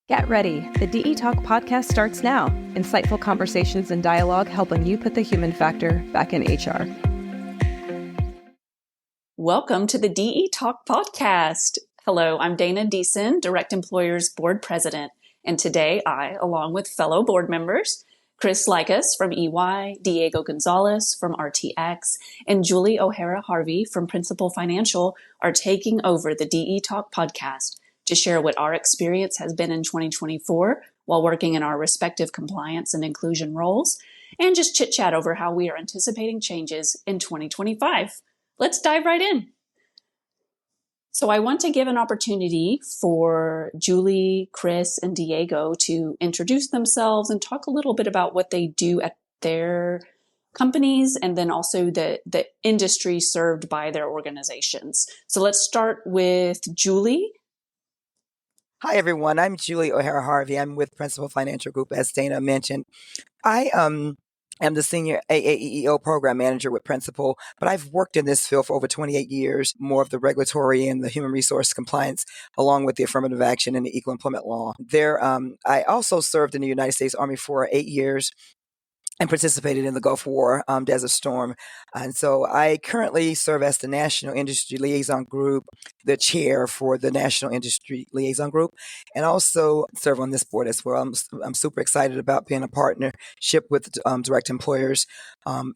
Get ready. The DE Talk podcast starts now. Insightful conversations and dialogue helping you put the human factor back in HR. Welcome to the DE Talk podcast. Hello, I'm Dana Deason, DirectEmployers Board President. And today I, along with fellow board members, Chris Likas from EY, Diego Gonzalez from RTX, and Julie O'Hara Harvey from Principal Financial are taking over the DE Talk podcast to share what our experience has been in 2024 while working in our respective compliance and inclusion roles, and just chit-chat over how we are anticipating changes in 2025. Let's dive right in. So I want to give an opportunity for Julie, Chris, and Diego to introduce themselves and talk a little bit about what they do at their companies and then also the industry served by their organizations. So let's start with Julie. Hi, everyone. I'm Julie O'Hara Harvey. I'm with Principal Financial Group, as Dana mentioned. I am the Senior AAEEO Program Manager with Principal, but I've worked in this field for over 28 years, more of the regulatory and the human resource compliance, along with the affirmative action and the equal employment law. I also served in the United States Army for 8 years and participated in the Gulf War, Desert Storm. And so I currently serve as the National Industry Liaison Group, the chair for the National Industry Liaison Group, and also serve on this board as well. I'm super excited about being a partnership with Direct Employers.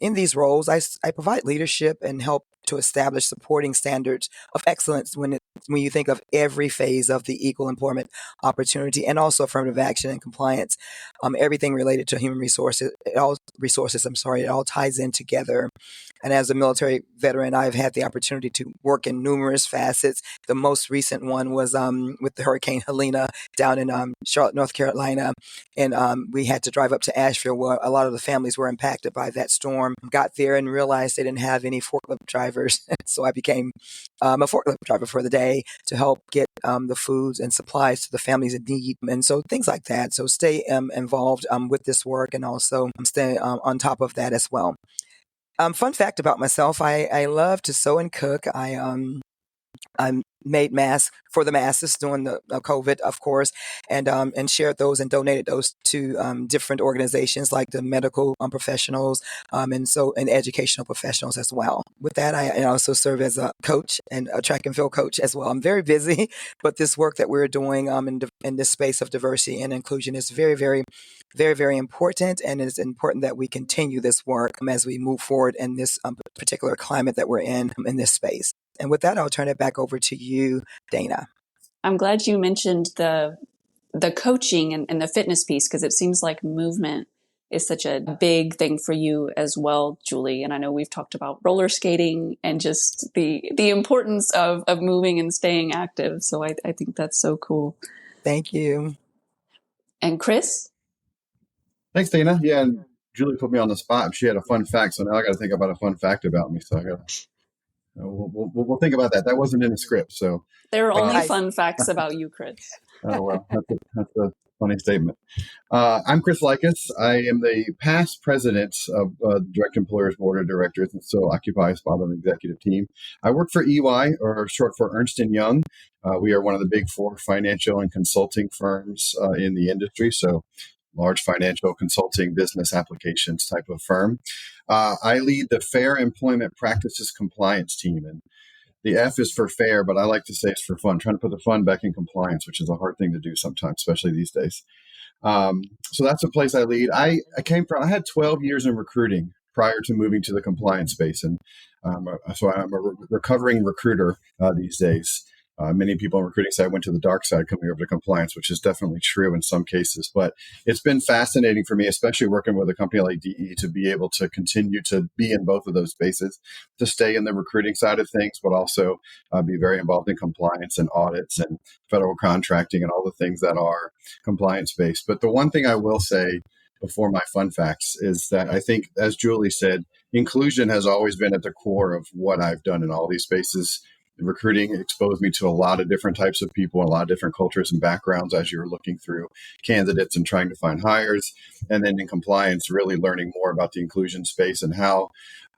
In these roles, I provide leadership and help to establish supporting standards of excellence when you think of every phase of the equal employment opportunity and also affirmative action and compliance, everything related to human resources, it all ties in together. And as a military veteran, I've had the opportunity to work in numerous facets. The most recent one was with the Hurricane Helene down in Charlotte, North Carolina. And we had to drive up to Asheville where a lot of the families were impacted by that storm. Got there and realized they didn't have any forklift drivers. So I became a forklift driver for the day to help get the foods and supplies to the families in need. And so things like that. So stay involved with this work and also stay on top of that as well. Fun fact about myself, I love to sew and cook. I made masks for the masses during the COVID, of course, and shared those and donated those to different organizations like the medical professionals and educational professionals as well. With that, I also serve as a coach and a track and field coach as well. I'm very busy, but this work that we're doing in this space of diversity and inclusion is very, very, very, very important, and it's important that we continue this work as we move forward in this particular climate that we're in this space. And with that, I'll turn it back over to you, Dana. I'm glad you mentioned the coaching and the fitness piece because it seems like movement is such a big thing for you as well, Julie. And I know we've talked about roller skating and just the importance of moving and staying active. So I think that's so cool. Thank you. And Chris? Thanks, Dana. Yeah, and Julie put me on the spot. She had a fun fact, so now I got to think about a fun fact about me. So I got to... We'll think about that. That wasn't in the script, so there are only fun facts about you, Chris. Oh well, that's a funny statement. I'm Chris Likas. I am the past president of DirectEmployers Board of Directors, and still occupy a spot on the executive team. I work for EY, or short for Ernst & Young. We are one of the big four financial and consulting firms in the industry. So. Large financial consulting business applications type of firm. I lead the Fair Employment Practices Compliance team. And the F is for fair, but I like to say it's for fun, trying to put the fun back in compliance, which is a hard thing to do sometimes, especially these days. So that's a place I lead. I had 12 years in recruiting prior to moving to the compliance space. And so I'm a recovering recruiter these days. Many people in recruiting say I went to the dark side coming over to compliance, which is definitely true in some cases. But it's been fascinating for me, especially working with a company like DE, to be able to continue to be in both of those spaces, to stay in the recruiting side of things, but also be very involved in compliance and audits and federal contracting and all the things that are compliance-based. But the one thing I will say before my fun facts is that I think, as Julie said, inclusion has always been at the core of what I've done in all these spaces. Recruiting exposed me to a lot of different types of people, a lot of different cultures and backgrounds as you're looking through candidates and trying to find hires. And then in compliance, really learning more about the inclusion space and how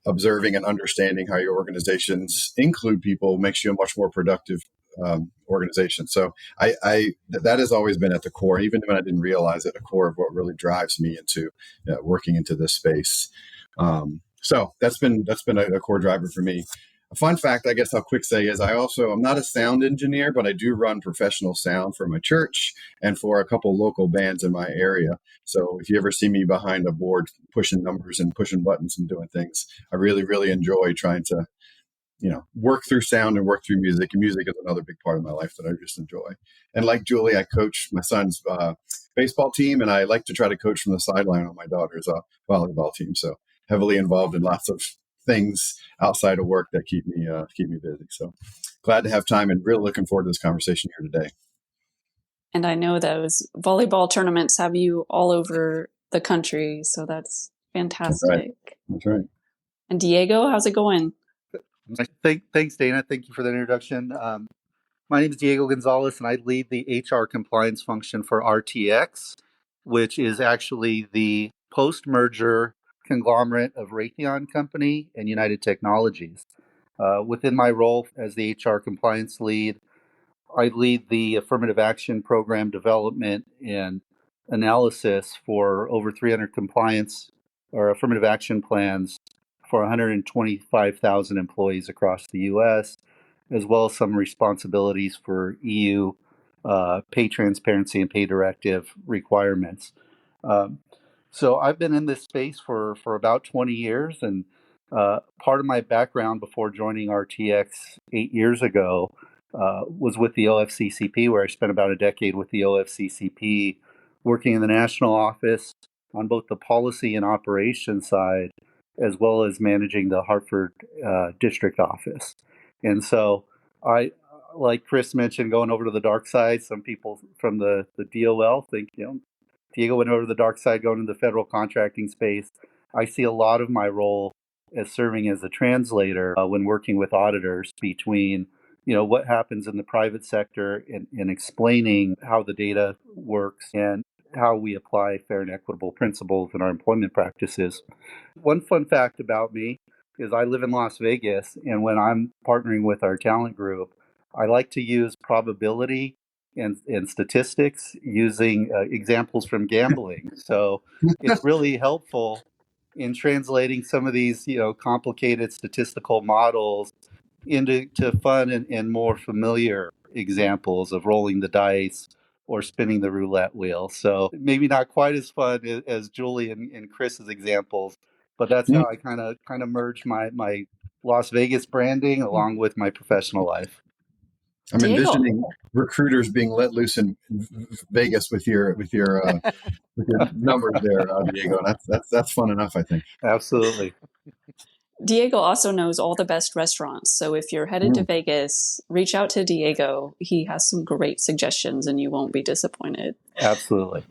observing and understanding how your organizations include people makes you a much more productive organization. So that has always been at the core, even when I didn't realize it, the core of what really drives me into working into this space. So that's been a core driver for me. A fun fact, I guess I'll quick say, is I'm not a sound engineer, but I do run professional sound for my church and for a couple local bands in my area. So if you ever see me behind a board pushing numbers and pushing buttons and doing things, I really, really enjoy trying to, work through sound and work through music. And music is another big part of my life that I just enjoy. And like Julie, I coach my son's baseball team, and I like to try to coach from the sideline on my daughter's volleyball team. So heavily involved in lots of things outside of work that keep me busy. So glad to have time and really looking forward to this conversation here today. And I know those volleyball tournaments have you all over the country, so that's fantastic. That's right. And Diego, how's it going? Thanks, Dana. Thank you for that introduction. My name is Diego Gonzalez, and I lead the HR compliance function for RTX, which is actually the post-merger conglomerate of Raytheon Company and United Technologies. Within my role as the HR compliance lead, I lead the affirmative action program development and analysis for over 300 compliance or affirmative action plans for 125,000 employees across the U.S., as well as some responsibilities for EU pay transparency and pay directive requirements. So I've been in this space for about 20 years, and part of my background before joining RTX 8 years ago was with the OFCCP, where I spent about a decade with the OFCCP, working in the national office on both the policy and operations side, as well as managing the Hartford district office. And so I, like Chris mentioned, going over to the dark side. Some people from the DOL think, Diego went over to the dark side, going into the federal contracting space. I see a lot of my role as serving as a translator when working with auditors between, what happens in the private sector and explaining how the data works and how we apply fair and equitable principles in our employment practices. One fun fact about me is I live in Las Vegas, and when I'm partnering with our talent group, I like to use probability and statistics using examples from gambling. So it's really helpful in translating some of these, complicated statistical models into fun and more familiar examples of rolling the dice or spinning the roulette wheel. So maybe not quite as fun as Julie and Chris's examples, but that's how I kind of merge my Las Vegas branding along with my professional life. I'm Diego. envisioning recruiters being let loose in Vegas with your numbers there, Diego. That's fun enough, I think. Absolutely. Diego also knows all the best restaurants. So if you're headed to Vegas, reach out to Diego. He has some great suggestions and you won't be disappointed. Absolutely.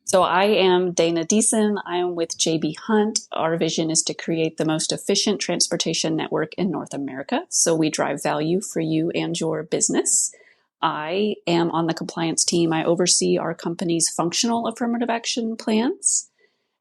So I am Dana Deason. I am with JB Hunt. Our vision is to create the most efficient transportation network in North America. So we drive value for you and your business. I am on the compliance team. I oversee our company's functional affirmative action plans.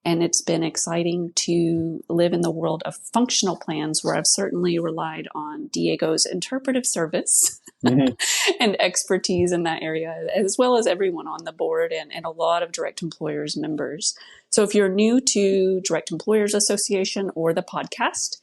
And it's been exciting to live in the world of functional plans, where I've certainly relied on Diego's interpretive service and expertise in that area, as well as everyone on the board and a lot of Direct Employers members. So if you're new to Direct Employers Association or the podcast,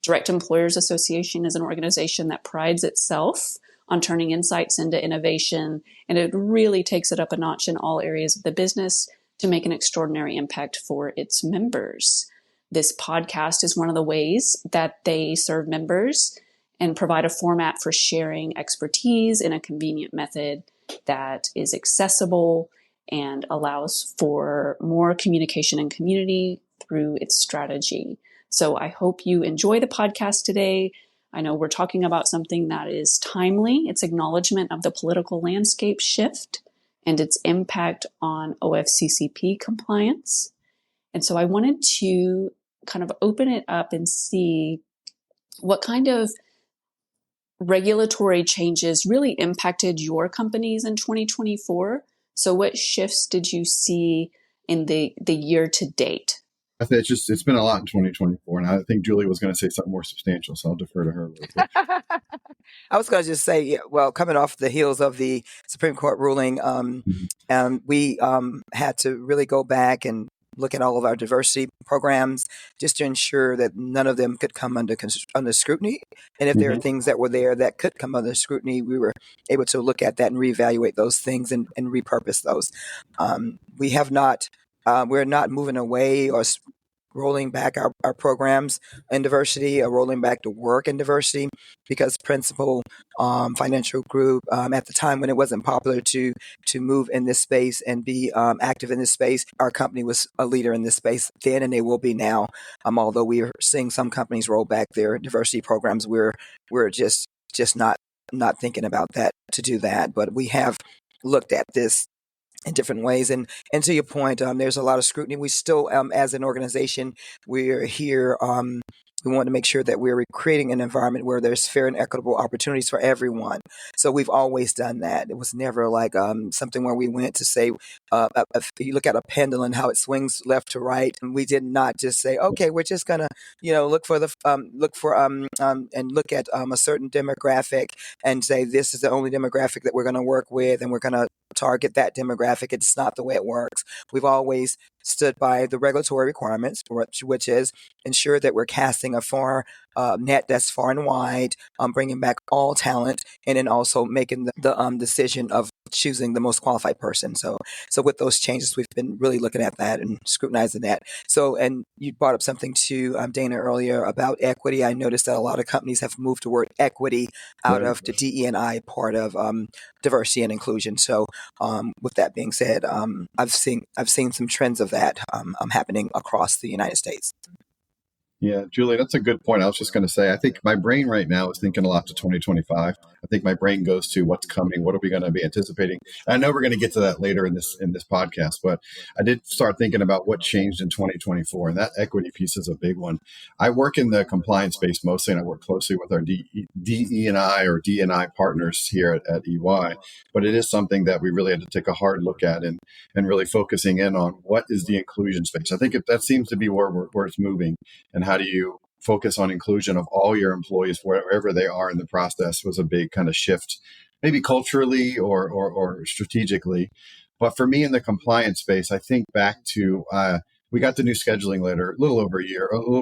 Direct Employers Association is an organization that prides itself on turning insights into innovation, and it really takes it up a notch in all areas of the business to make an extraordinary impact for its members. This podcast is one of the ways that they serve members and provide a format for sharing expertise in a convenient method that is accessible and allows for more communication and community through its strategy. So I hope you enjoy the podcast today. I know we're talking about something that is timely. It's acknowledgement of the political landscape shift and its impact on OFCCP compliance. And so I wanted to kind of open it up and see what kind of regulatory changes really impacted your companies in 2024. So what shifts did you see in the year to date? I think it's been a lot in 2024, and I think Julie was going to say something more substantial, so I'll defer to her real quick. I was going to just say, well, coming off the heels of the Supreme Court ruling, we had to really go back and look at all of our diversity programs just to ensure that none of them could come under scrutiny. And if there are things that were there that could come under scrutiny, we were able to look at that and reevaluate those things and repurpose those. We have not, we're not moving away or rolling back our programs in diversity or rolling back to work in diversity, because Principal Financial Group, at the time when it wasn't popular to move in this space and be active in this space, our company was a leader in this space then, and they will be now. Although we are seeing some companies roll back their diversity programs, we're just not thinking about that to do that. But we have looked at this in different ways. And to your point, there's a lot of scrutiny. We still, as an organization, we're here. We want to make sure that we're creating an environment where there's fair and equitable opportunities for everyone. So we've always done that. It was never like something where we went to say, if you look at a pendulum, how it swings left to right, and we did not just say, okay, we're just gonna, look for and look at a certain demographic and say this is the only demographic that we're going to work with, and we're going to target that demographic. It's not the way it works. We've always stood by the regulatory requirements, which is ensure that we're casting a far net that's far and wide, bringing back all talent, and then also making the decision of choosing the most qualified person. So with those changes, we've been really looking at that and scrutinizing that. So, and you brought up something to Dana earlier about equity. I noticed that a lot of companies have moved toward equity out of the DE&I part of diversity and inclusion. So with that being said, I've seen some trends of that happening across the United States. Yeah, Julie, that's a good point. I was just going to say, I think my brain right now is thinking a lot to 2025. I think my brain goes to what's coming. What are we going to be anticipating? I know we're going to get to that later in this podcast, but I did start thinking about what changed in 2024, and that equity piece is a big one. I work in the compliance space mostly, and I work closely with our DE&I or D&I partners here at EY, but it is something that we really had to take a hard look at and really focusing in on what is the inclusion space. I think that seems to be where it's moving, and how do you focus on inclusion of all your employees wherever they are in the process was a big kind of shift, maybe culturally or strategically. But for me in the compliance space, I think back to we got the new scheduling letter a little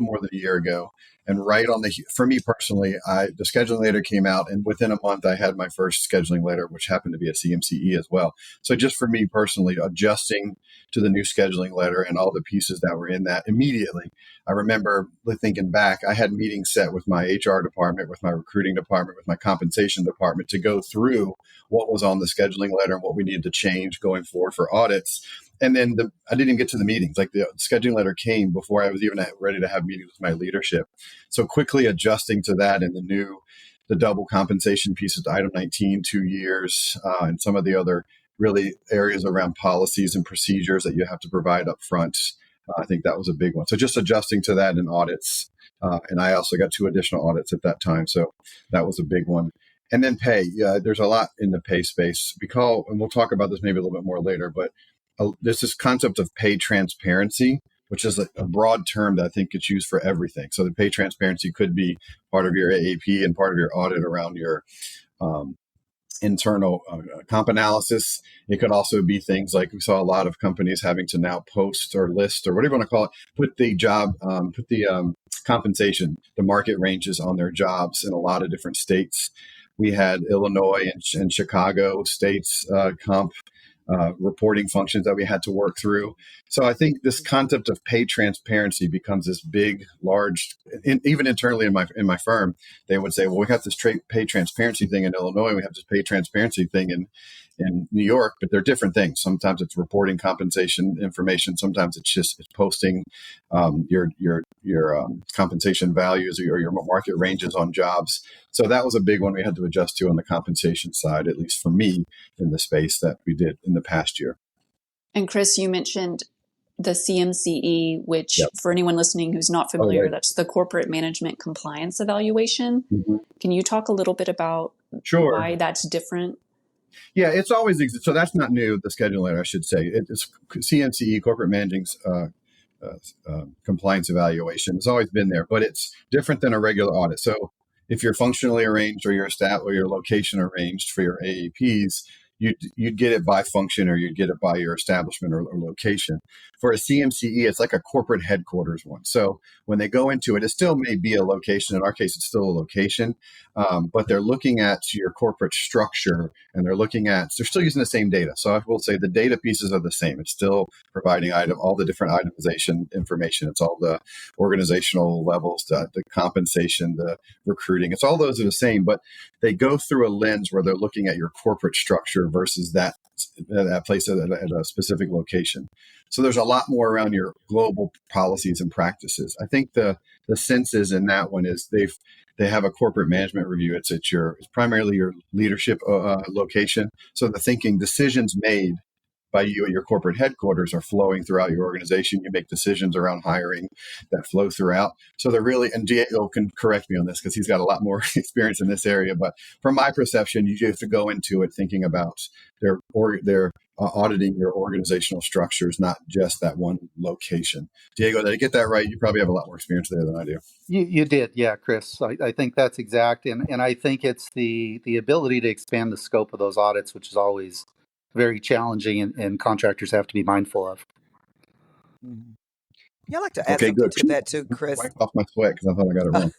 more than a year ago. And right on for me personally, the scheduling letter came out, and within a month, I had my first scheduling letter, which happened to be a CMCE as well. So just for me personally, adjusting to the new scheduling letter and all the pieces that were in that immediately, I remember thinking back, I had meetings set with my HR department, with my recruiting department, with my compensation department to go through what was on the scheduling letter and what we needed to change going forward for audits. And then I didn't even get to the meetings. Like the scheduling letter came before I was even ready to have meetings with my leadership. So quickly adjusting to that and the double compensation pieces to item 19, 2 years, and some of the other really areas around policies and procedures that you have to provide up front. I think that was a big one. So just adjusting to that in audits. And I also got 2 additional audits at that time. So that was a big one. And then pay. There's a lot in the pay space. And we'll talk about this maybe a little bit more later, but there's this concept of pay transparency, which is a broad term that I think gets used for everything. So the pay transparency could be part of your AAP and part of your audit around your internal comp analysis. It could also be things like we saw a lot of companies having to now post or list or whatever you want to call it, put the compensation, the market ranges on their jobs in a lot of different states. We had Illinois and Chicago states comp reporting functions that we had to work through. So I think this concept of pay transparency becomes this big, large, even internally in my firm, they would say, well, we have this pay transparency thing in Illinois. We have this pay transparency thing in New York, but they're different things. Sometimes it's reporting compensation information. Sometimes it's posting your compensation values or your market ranges on jobs. So that was a big one we had to adjust to on the compensation side, at least for me in the space that we did in the past year. And Chris, you mentioned the CMCE, which for anyone listening who's not familiar, that's the Corporate Management Compliance Evaluation. Mm-hmm. Can you talk a little bit about why that's different? Yeah, it's always so that's not new. The scheduling letter, I should say, it's CMCE, Corporate Managing compliance evaluation. It's always been there, but it's different than a regular audit. So if you're functionally arranged or your stat or your location arranged for your AAPs, you'd get it by function or you'd get it by your establishment or location. For a CMCE, it's like a corporate headquarters one. So when they go into it, it still may be a location. In our case, it's still a location, but they're looking at your corporate structure and they're still using the same data. So I will say the data pieces are the same. It's still providing all the different itemization information. It's all the organizational levels, the compensation, the recruiting. It's all those are the same, but they go through a lens where they're looking at your corporate structure versus that place at a specific location. So there's a lot more around your global policies and practices. I think the sense is in that one is they have a corporate management review. It's primarily your leadership location. So the thinking decisions made by you at your corporate headquarters are flowing throughout your organization. You make decisions around hiring that flow throughout. So they're really, and Diego can correct me on this because he's got a lot more experience in this area. But from my perception, you have to go into it thinking about their auditing your organizational structures, not just that one location. Diego, did I get that right? You probably have a lot more experience there than I do. You did, yeah, Chris. I think that's exact, and I think it's the ability to expand the scope of those audits, which is always very challenging, and contractors have to be mindful of. Mm-hmm. Yeah, I'd like to add something to that too, Chris. Wipe off my sweat because I thought I got it wrong.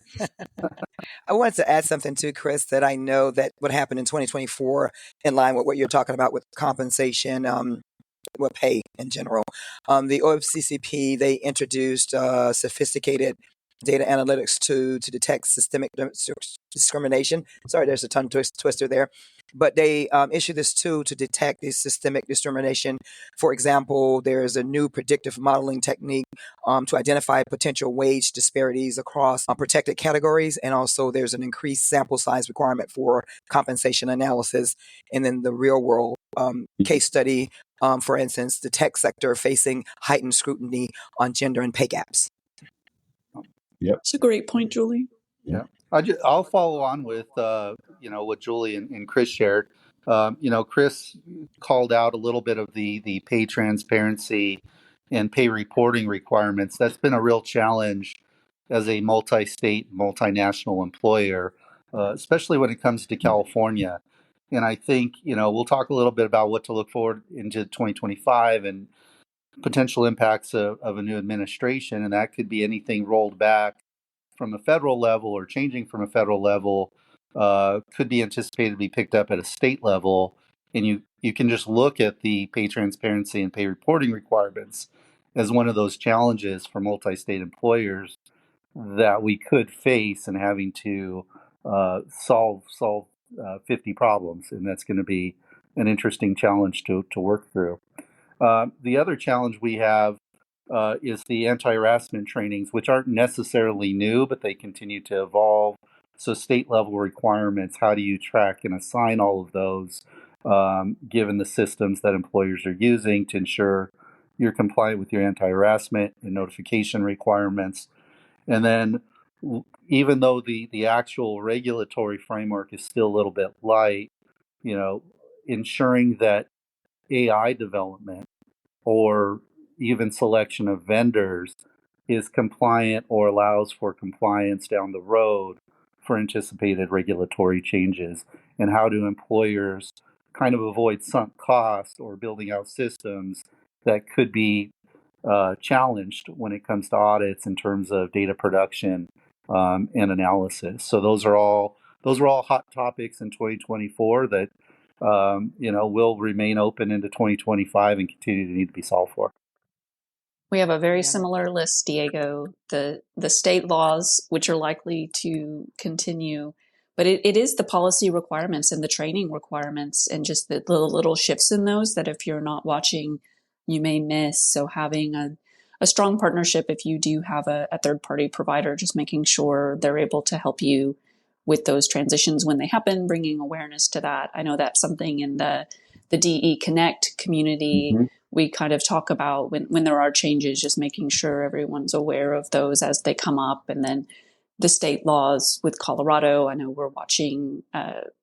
I wanted to add something too, Chris, that I know that what happened in 2024 in line with what you're talking about with compensation, with pay in general. The OFCCP, they introduced sophisticated data analytics to detect systemic discrimination. Sorry, there's a tongue twister there. But they issued this tool to detect the systemic discrimination. For example, there's a new predictive modeling technique to identify potential wage disparities across protected categories. And also there's an increased sample size requirement for compensation analysis. And then the real world case study, for instance, the tech sector facing heightened scrutiny on gender and pay gaps. Yep. That's a great point, Julie. Yeah. I'll follow on with, what Julie and Chris shared. Chris called out a little bit of the pay transparency and pay reporting requirements. That's been a real challenge as a multi-state, multinational employer, especially when it comes to California. And I think, we'll talk a little bit about what to look forward into 2025 and potential impacts of a new administration. And that could be anything rolled back from a federal level or changing from a federal level, could be anticipated to be picked up at a state level. And you can just look at the pay transparency and pay reporting requirements as one of those challenges for multi-state employers that we could face in having to solve 50 problems. And that's going to be an interesting challenge to work through. The other challenge we have is the anti-harassment trainings, which aren't necessarily new, but they continue to evolve. So state level requirements, how do you track and assign all of those, given the systems that employers are using to ensure you're compliant with your anti-harassment and notification requirements. And then even though the actual regulatory framework is still a little bit light, ensuring that AI development or even selection of vendors is compliant or allows for compliance down the road for anticipated regulatory changes, and how do employers kind of avoid sunk costs or building out systems that could be challenged when it comes to audits in terms of data production and analysis. So those are all hot topics in 2024 that will remain open into 2025 and continue to need to be solved for. We have a very similar list, Diego. The state laws, which are likely to continue, but it is the policy requirements and the training requirements and just the little shifts in those that if you're not watching, you may miss. So having a strong partnership, if you do have a third-party provider, just making sure they're able to help you with those transitions when they happen, bringing awareness to that. I know that's something in the DE Connect community. Mm-hmm. We kind of talk about when there are changes, just making sure everyone's aware of those as they come up. And then the state laws with Colorado, I know we're watching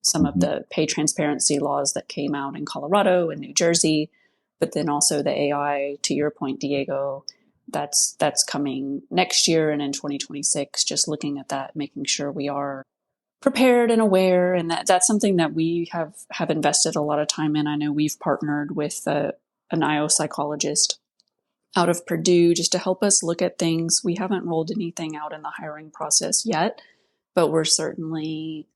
some of the pay transparency laws that came out in Colorado and New Jersey, but then also the AI, to your point, Diego, that's coming next year and in 2026, just looking at that, making sure we are prepared and aware. And that's something that we have invested a lot of time in. I know we've partnered with an IO psychologist out of Purdue just to help us look at things. We haven't rolled anything out in the hiring process yet, but we're certainly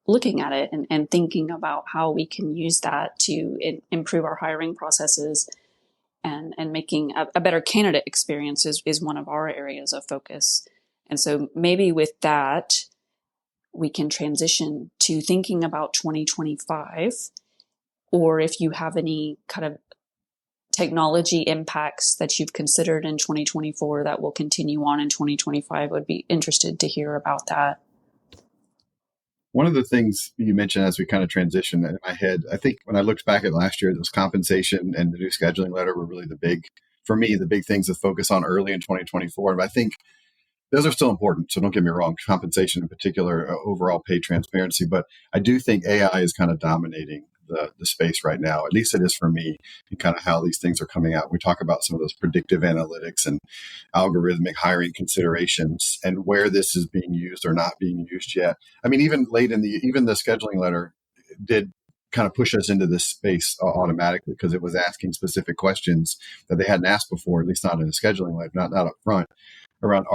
looking at it and thinking about how we can use that to improve our hiring processes, and making a better candidate experience is one of our areas of focus. And so maybe with that, we can transition to thinking about 2025, or if you have any kind of technology impacts that you've considered in 2024 that will continue on in 2025, would be interested to hear about that. One of the things you mentioned as we kind of transition in my head, I think when I looked back at last year, those compensation and the new scheduling letter were really the big things to focus on early in 2024. But I think those are still important. So don't get me wrong, compensation in particular, overall pay transparency. But I do think AI is kind of dominating the space right now. At least it is for me, and kind of how these things are coming out. We talk about some of those predictive analytics and algorithmic hiring considerations and where this is being used or not being used yet. I mean, even even the scheduling letter did kind of push us into this space automatically, because it was asking specific questions that they hadn't asked before, at least not in a scheduling letter, not up front, around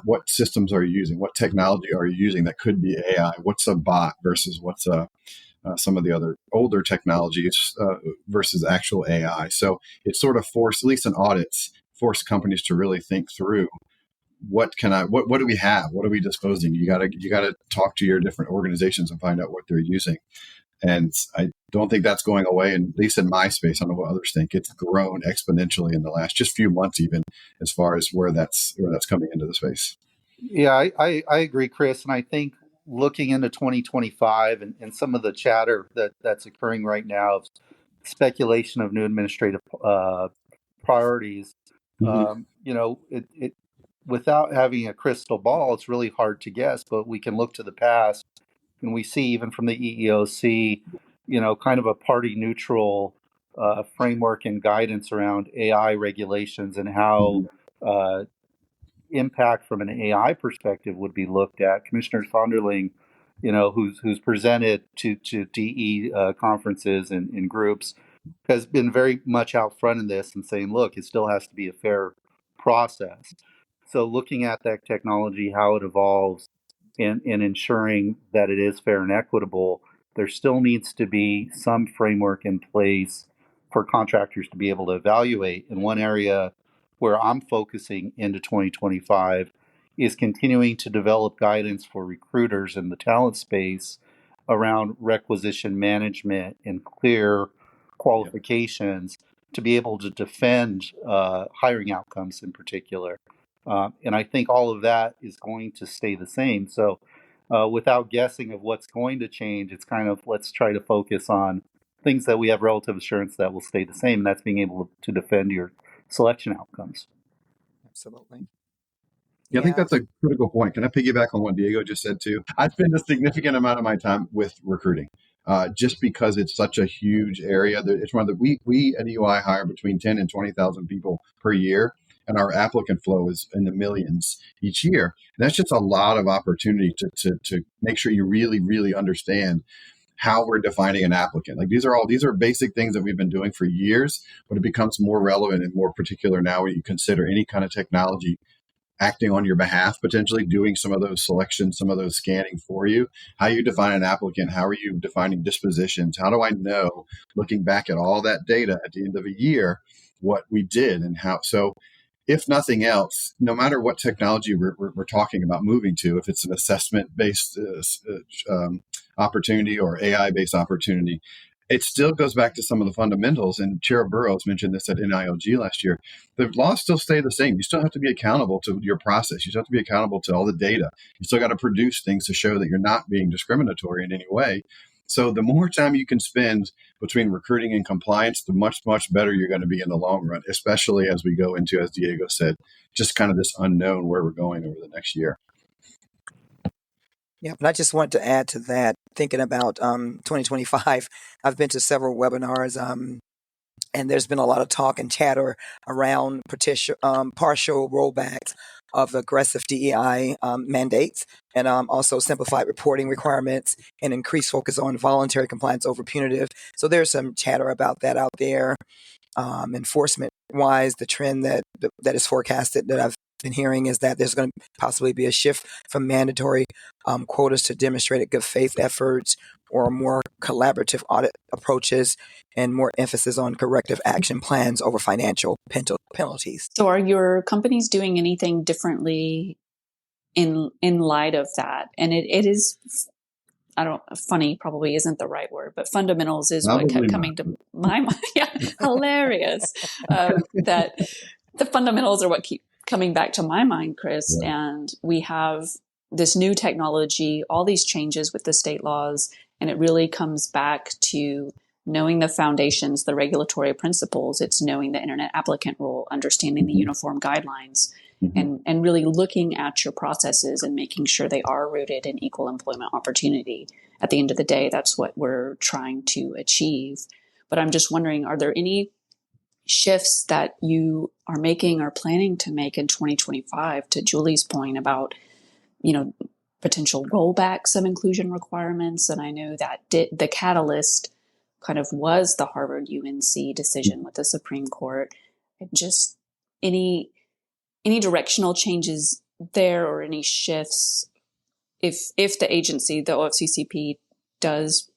what systems are you using? What technology are you using that could be AI? What's a bot versus what's some of the other older technologies versus actual AI? So it sort of forced, at least in audits, forced companies to really think through what do we have? What are we disclosing? You gotta talk to your different organizations and find out what they're using. And I don't think that's going away. And at least in my space, I don't know what others think. It's grown exponentially in the last just few months, even as far as where that's coming into the space. Yeah, I agree, Chris. And I think looking into 2025 and some of the chatter that's occurring right now, speculation of new administrative priorities, it without having a crystal ball, it's really hard to guess. But we can look to the past, and we see even from the EEOC, kind of a party neutral framework and guidance around AI regulations and how impact from an AI perspective would be looked at. Commissioner Sonderling, who's presented to DE conferences and in groups, has been very much out front in this and saying, look, it still has to be a fair process. So looking at that technology, how it evolves, and ensuring that it is fair and equitable, there still needs to be some framework in place for contractors to be able to evaluate. And one area where I'm focusing into 2025 is continuing to develop guidance for recruiters in the talent space around requisition management and clear qualifications to be able to defend hiring outcomes in particular. And I think all of that is going to stay the same. So without guessing of what's going to change, it's kind of, let's try to focus on things that we have relative assurance that will stay the same. And that's being able to defend your selection outcomes. Absolutely. Yeah, I think that's a critical point. Can I piggyback on what Diego just said too? I spend a significant amount of my time with recruiting, just because it's such a huge area. It's one of the we at EY hire between 10 and 20,000 people per year, and our applicant flow is in the millions each year. And that's just a lot of opportunity to make sure you really, really understand how we're defining an applicant. Like these are basic things that we've been doing for years, but it becomes more relevant and more particular now when you consider any kind of technology acting on your behalf, potentially doing some of those selections, some of those scanning for you. How you define an applicant, how are you defining dispositions? How do I know, looking back at all that data at the end of a year, what we did and how? So if nothing else, no matter what technology we're talking about moving to, if it's an assessment-based opportunity or AI-based opportunity, it still goes back to some of the fundamentals. And Chair Burrows mentioned this at NILG last year. The laws still stay the same. You still have to be accountable to your process. You still have to be accountable to all the data. You still got to produce things to show that you're not being discriminatory in any way. So the more time you can spend between recruiting and compliance, the much, much better you're going to be in the long run, especially as we go into, as Diego said, just kind of this unknown where we're going over the next year. Yeah, but I just want to add to that, thinking about 2025, I've been to several webinars, And there's been a lot of talk and chatter around partial rollbacks of aggressive DEI mandates, and also simplified reporting requirements and increased focus on voluntary compliance over punitive. So there's some chatter about that out there. Enforcement wise, the trend that is forecasted that I've been hearing is that there's going to possibly be a shift from mandatory quotas to demonstrated good faith efforts, or more collaborative audit approaches, and more emphasis on corrective action plans over financial penalties. So are your companies doing anything differently in light of that? And it is, funny probably isn't the right word, but fundamentals is what kept coming to my mind. Yeah, hilarious. That the fundamentals are what keep coming back to my mind, Chris. Yeah. And we have this new technology, all these changes with the state laws, and it really comes back to knowing the foundations, the regulatory principles. It's knowing the internet applicant rule, understanding the uniform guidelines, and really looking at your processes and making sure they are rooted in equal employment opportunity. At the end of the day, that's what we're trying to achieve. But I'm just wondering, are there any shifts that you are making or planning to make in 2025, to Julie's point about, potential rollbacks of inclusion requirements? And I know that the catalyst kind of was the Harvard UNC decision with the Supreme Court. And just any directional changes there, or any shifts if the agency, the OFCCP, does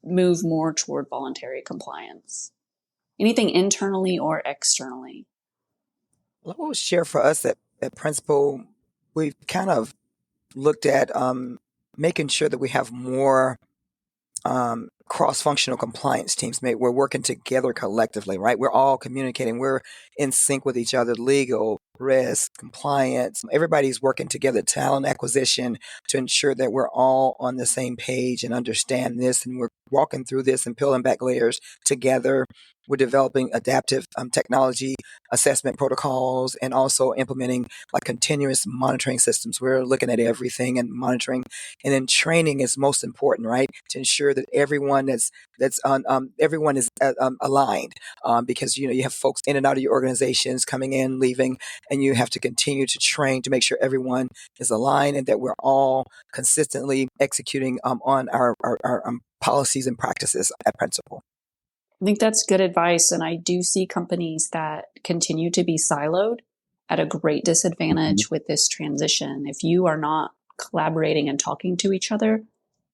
move more toward voluntary compliance? Anything internally or externally? I will share for us at Principal, we've kind of looked at making sure that we have more cross-functional compliance teams. We're working together collectively, right? We're all communicating. We're in sync with each other, legal, risk, compliance. Everybody's working together, talent acquisition, to ensure that we're all on the same page and understand this. And we're walking through this and peeling back layers together. We're developing adaptive technology assessment protocols, and also implementing continuous monitoring systems. We're looking at everything and monitoring, and then training is most important, right? To ensure that everyone everyone is aligned, because you have folks in and out of your organizations, coming in, leaving, and you have to continue to train to make sure everyone is aligned and that we're all consistently executing on our policies and practices at Principal. I think that's good advice. And I do see companies that continue to be siloed at a great disadvantage with this transition. If you are not collaborating and talking to each other,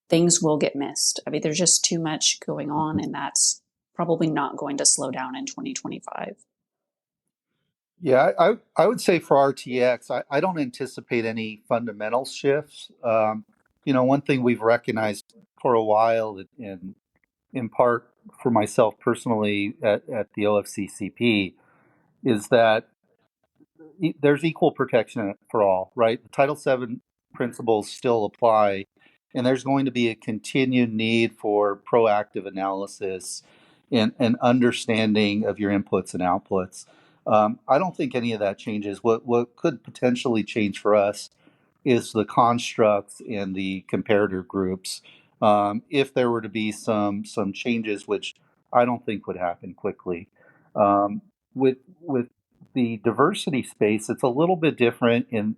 things will get missed. I mean, there's just too much going on, and that's probably not going to slow down in 2025. Yeah, I would say for RTX, I don't anticipate any fundamental shifts. One thing we've recognized for a while, and in part for myself personally at the OFCCP, is that there's equal protection for all, right? The Title VII principles still apply, and there's going to be a continued need for proactive analysis and understanding of your inputs and outputs. I don't think any of that changes. What could potentially change for us is the constructs and the comparator groups. If there were to be some changes, which I don't think would happen quickly. With the diversity space, it's a little bit different in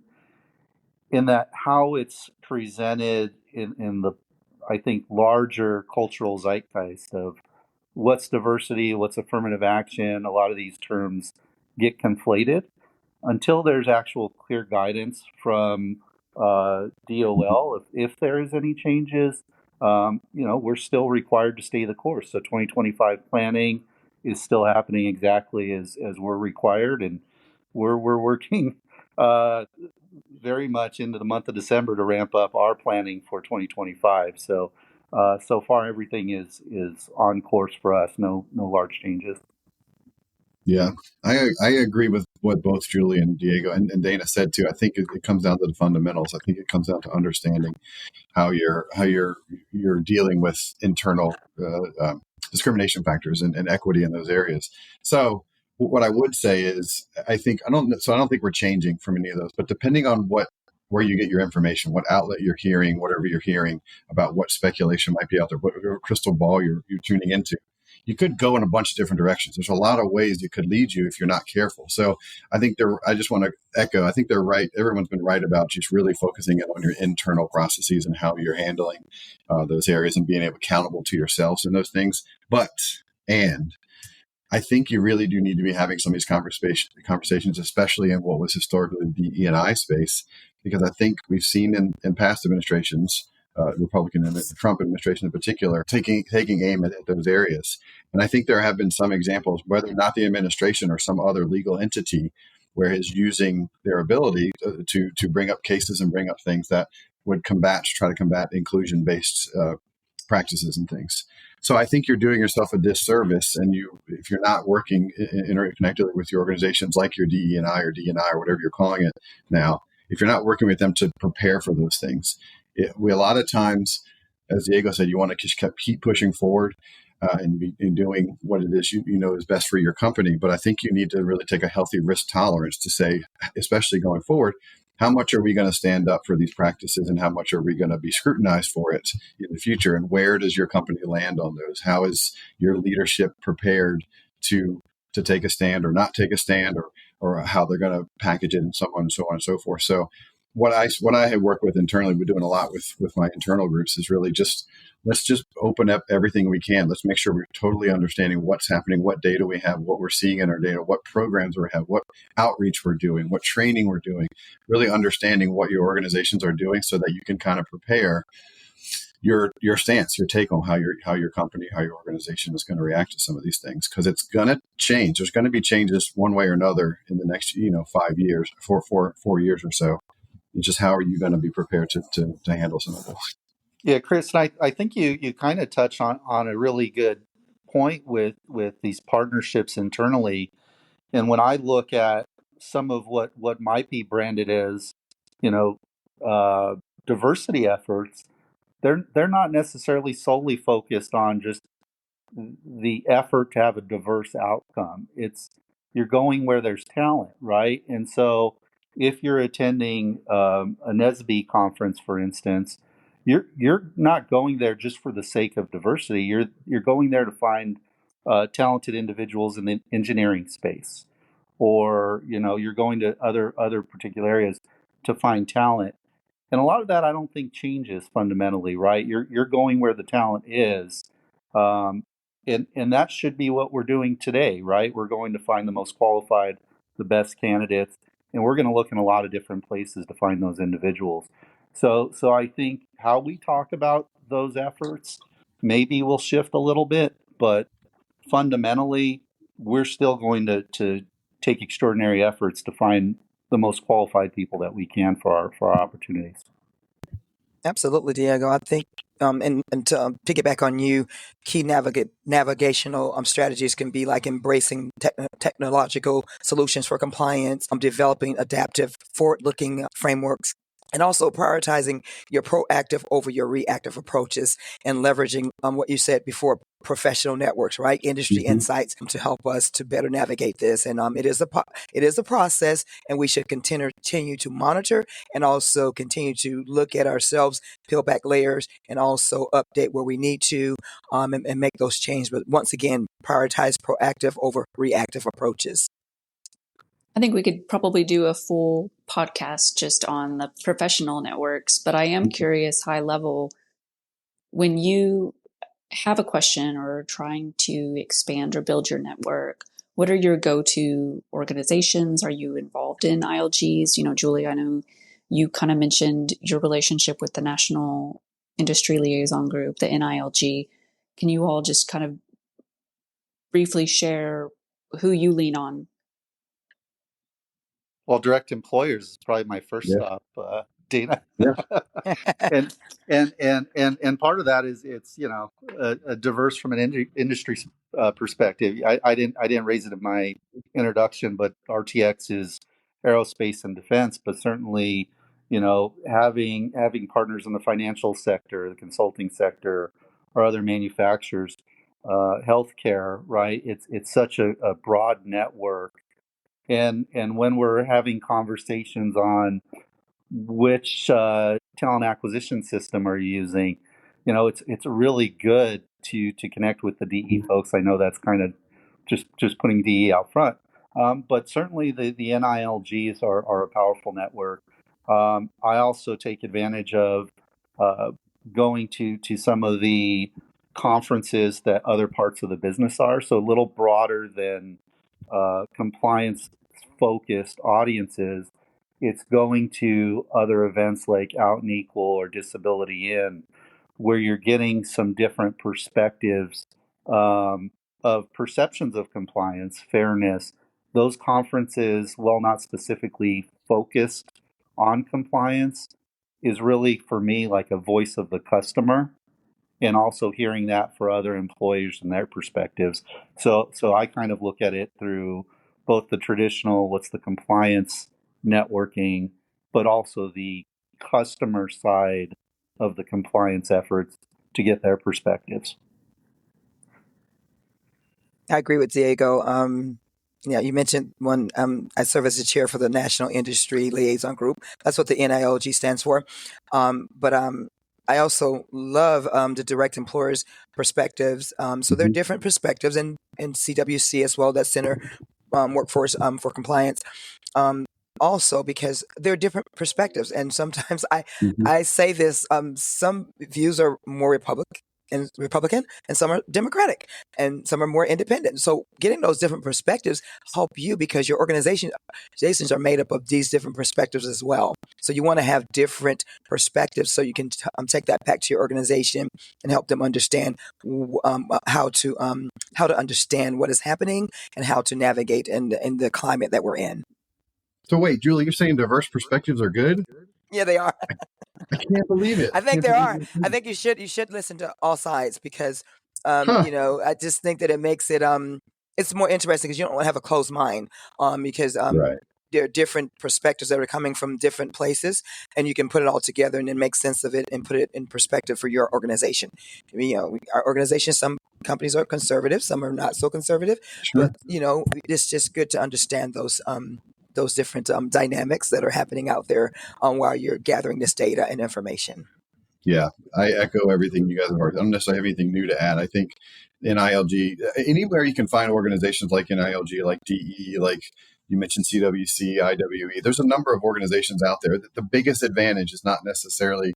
that how it's presented in the, I think, larger cultural zeitgeist of what's diversity, what's affirmative action. A lot of these terms get conflated until there's actual clear guidance from DOL. If there is any changes, we're still required to stay the course. So 2025 planning is still happening exactly as we're required, and we're working very much into the month of December to ramp up our planning for 2025. So so far everything is on course for us. No large changes. Yeah, I agree with what both Julie and Diego and Dana said too. I think it comes down to the fundamentals. I think it comes down to understanding how you're dealing with internal discrimination factors and equity in those areas. So what I would say is, I don't think we're changing from any of those, but depending on where you get your information, what outlet you're hearing, whatever you're hearing about what speculation might be out there, what crystal ball you're tuning into, you could go in a bunch of different directions. There's a lot of ways it could lead you if you're not careful. So I just want to echo, I think they're right. Everyone's been right about just really focusing in on your internal processes and how you're handling those areas and being accountable to yourselves in those things. And I think you really do need to be having some of these conversations, especially in what was historically the E&I space, because I think we've seen in past administrations, Republican and the Trump administration in particular, taking aim at those areas. And I think there have been some examples, whether not the administration or some other legal entity, where is using their ability to bring up cases and bring up things that would try to combat inclusion-based practices and things. So I think you're doing yourself a disservice, and if you're not working interconnectedly with your organizations like your DE&I or D&I or whatever you're calling it now, if you're not working with them to prepare for those things, we a lot of times, as Diego said, you want to just keep pushing forward and doing what it is you know is best for your company. But I think you need to really take a healthy risk tolerance to say, especially going forward, how much are we going to stand up for these practices and how much are we going to be scrutinized for it in the future? And where does your company land on those? How is your leadership prepared to take a stand or not take a stand, or how they're going to package it and so on and so forth. So what I have worked with internally, we're doing a lot with my internal groups, is really let's just open up everything we can. Let's make sure we're totally understanding what's happening, what data we have, what we're seeing in our data, what programs we have, what outreach we're doing, what training we're doing, really understanding what your organizations are doing so that you can kind of prepare your stance, your take on how your company, how your organization is going to react to some of these things, because it's going to change. There's going to be changes one way or another in the next 5 years, 4 years or so. It's just how are you going to be prepared to handle some of those? Yeah, Chris, I think you kind of touched on a really good point with these partnerships internally. And when I look at some of what might be branded as, diversity efforts, they're not necessarily solely focused on just the effort to have a diverse outcome. You're going where there's talent, right? And so if you're attending a NSBE conference, for instance, you're not going there just for the sake of diversity. You're going there to find talented individuals in the engineering space, or you're going to other particular areas to find talent. And a lot of that I don't think changes fundamentally, right? You're going where the talent is. Um, and that should be what we're doing today, right? We're going to find the most qualified, the best candidates, and we're going to look in a lot of different places to find those individuals. So I think how we talk about those efforts maybe will shift a little bit, but fundamentally, we're still going to take extraordinary efforts to find the most qualified people that we can for our opportunities. Absolutely, Diego. I think, and to piggyback on you, key navigational strategies can be like embracing technological solutions for compliance, developing adaptive, forward-looking frameworks, and also prioritizing your proactive over your reactive approaches, and leveraging what you said before, professional networks, right? Industry insights to help us to better navigate this. And it is a process, and we should continue to monitor and also continue to look at ourselves, peel back layers, and also update where we need to, and make those changes. But once again, prioritize proactive over reactive approaches. I think we could probably do a full podcast just on the professional networks, but I am curious, high level, when you have a question or are trying to expand or build your network, what are your go-to organizations? Are you involved in ILGs? Julie, I know you kind of mentioned your relationship with the National Industry Liaison Group, the NILG. Can you all just kind of briefly share who you lean on? Well, DirectEmployers is probably my first stop, Dana. Yeah. and part of that is it's a diverse from an industry perspective. I didn't raise it in my introduction, but RTX is aerospace and defense, but certainly having partners in the financial sector, the consulting sector, or other manufacturers, healthcare, right? It's such a broad network. And when we're having conversations on which talent acquisition system are you using, it's really good to connect with the DE folks. I know that's kind of just putting DE out front. But certainly the NILGs are a powerful network. I also take advantage of going to some of the conferences that other parts of the business are, so a little broader than compliance focused audiences. It's going to other events like Out and Equal or Disability In, where you're getting some different perspectives of perceptions of compliance, fairness. Those conferences, while not specifically focused on compliance, is really for me like a voice of the customer, and also hearing that for other employers and their perspectives. So I kind of look at it through both the traditional, what's the compliance networking, but also the customer side of the compliance efforts to get their perspectives. I agree with Diego. Yeah, you mentioned one. I serve as the chair for the National Industry Liaison Group. That's what the NILG stands for. But I also love the direct employers perspectives. So there are different perspectives in CWC as well, that Center Workforce for Compliance. Also, because there are different perspectives, and sometimes I say this: some views are more Republican, and some are Democratic, and some are more independent. So getting those different perspectives help you, because your organizations are made up of these different perspectives as well. So you want to have different perspectives so you can take that back to your organization and help them understand how to understand what is happening and how to navigate in the climate that we're in. So wait, Julie, you're saying diverse perspectives are good? Yeah, they are. I can't believe it. I think there are. I think you should listen to all sides, because I just think that it makes it it's more interesting, because you don't want to have a closed mind, because Right. there are different perspectives that are coming from different places, and you can put it all together and then make sense of it and put it in perspective for your organization. Our organization, some companies are conservative, some are not so conservative, Sure. but it's just good to understand those different dynamics that are happening out there while you're gathering this data and information. Yeah, I echo everything you guys have already. I don't necessarily have anything new to add. I think NILG, anywhere you can find organizations like NILG, like DE, like you mentioned CWC, IWE, there's a number of organizations out there. The biggest advantage is not necessarily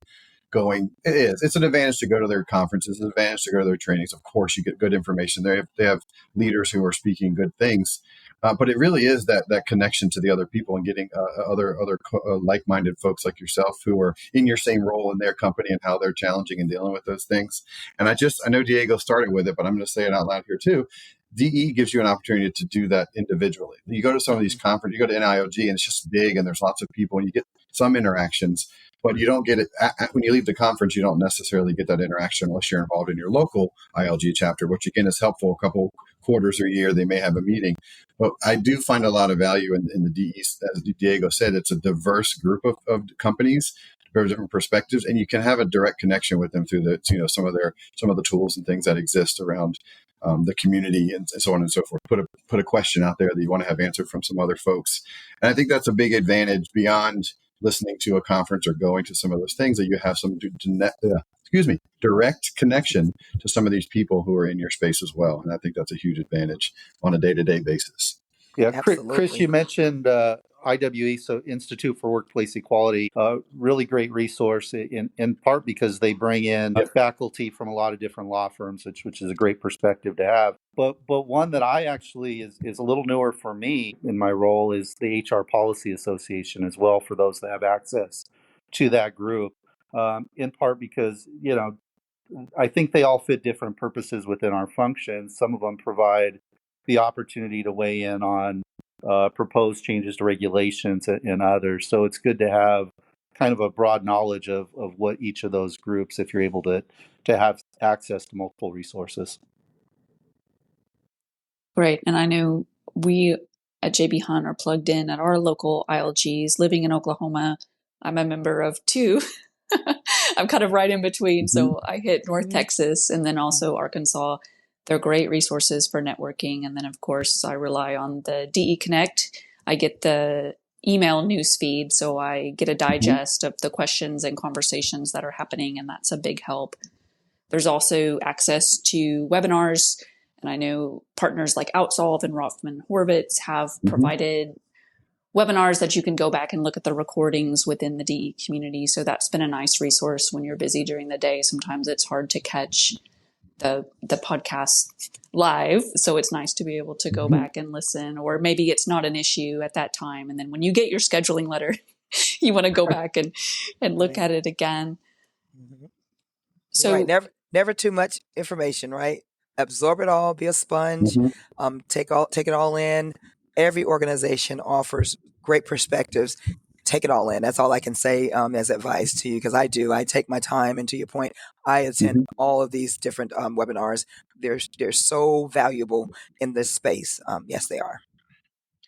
it's an advantage to go to their conferences, an advantage to go to their trainings. Of course, you get good information. They have leaders who are speaking good things. But it really is that connection to the other people and getting other like-minded folks like yourself who are in your same role in their company and how they're challenging and dealing with those things. And I know Diego started with it, but I'm going to say it out loud here too. DE gives you an opportunity to do that individually. You go to some of these conferences, you go to NIOG, and it's just big and there's lots of people and you get some interactions, but you don't get it when you leave the conference. You don't necessarily get that interaction unless you're involved in your local ILG chapter, which again is helpful. A couple quarters or a year, they may have a meeting. But I do find a lot of value in the DE. As Diego said, it's a diverse group of companies, very different perspectives, and you can have a direct connection with them through some of the tools and things that exist around the community and so on and so forth. Put a question out there that you want to have answered from some other folks, and I think that's a big advantage beyond listening to a conference or going to some of those things, that you have some direct connection to some of these people who are in your space as well. And I think that's a huge advantage on a day-to-day basis. Yeah, Absolutely. Chris, you mentioned IWE, so Institute for Workplace Equality, really great resource in part because they bring in faculty from a lot of different law firms, which is a great perspective to have. But one that I actually is a little newer for me in my role is the HR Policy Association as well, for those that have access to that group, in part because, I think they all fit different purposes within our function. Some of them provide the opportunity to weigh in on proposed changes to regulations and others. So it's good to have kind of a broad knowledge of what each of those groups, if you're able to have access to multiple resources. Great. And I know we at JB Hunt are plugged in at our local ILGs. Living in Oklahoma, I'm a member of two. I'm kind of right in between. So I hit North Texas and then also Arkansas. They're great resources for networking. And then, of course, I rely on the DE Connect. I get the email news feed, so I get a digest of the questions and conversations that are happening, and that's a big help. There's also access to webinars. And I know partners like Outsolve and Rothman Horvitz have provided webinars that you can go back and look at the recordings within the DE community. So that's been a nice resource when you're busy during the day. Sometimes it's hard to catch the podcast live. So it's nice to be able to go back and listen, or maybe it's not an issue at that time. And then when you get your scheduling letter, you want to go back and look at it again. So right. Never too much information, right? Absorb it all, be a sponge, take it all in. Every organization offers great perspectives. Take it all in. That's all I can say as advice to you, because I take my time, and to your point, I attend all of these different webinars. They're so valuable in this space. Yes, they are.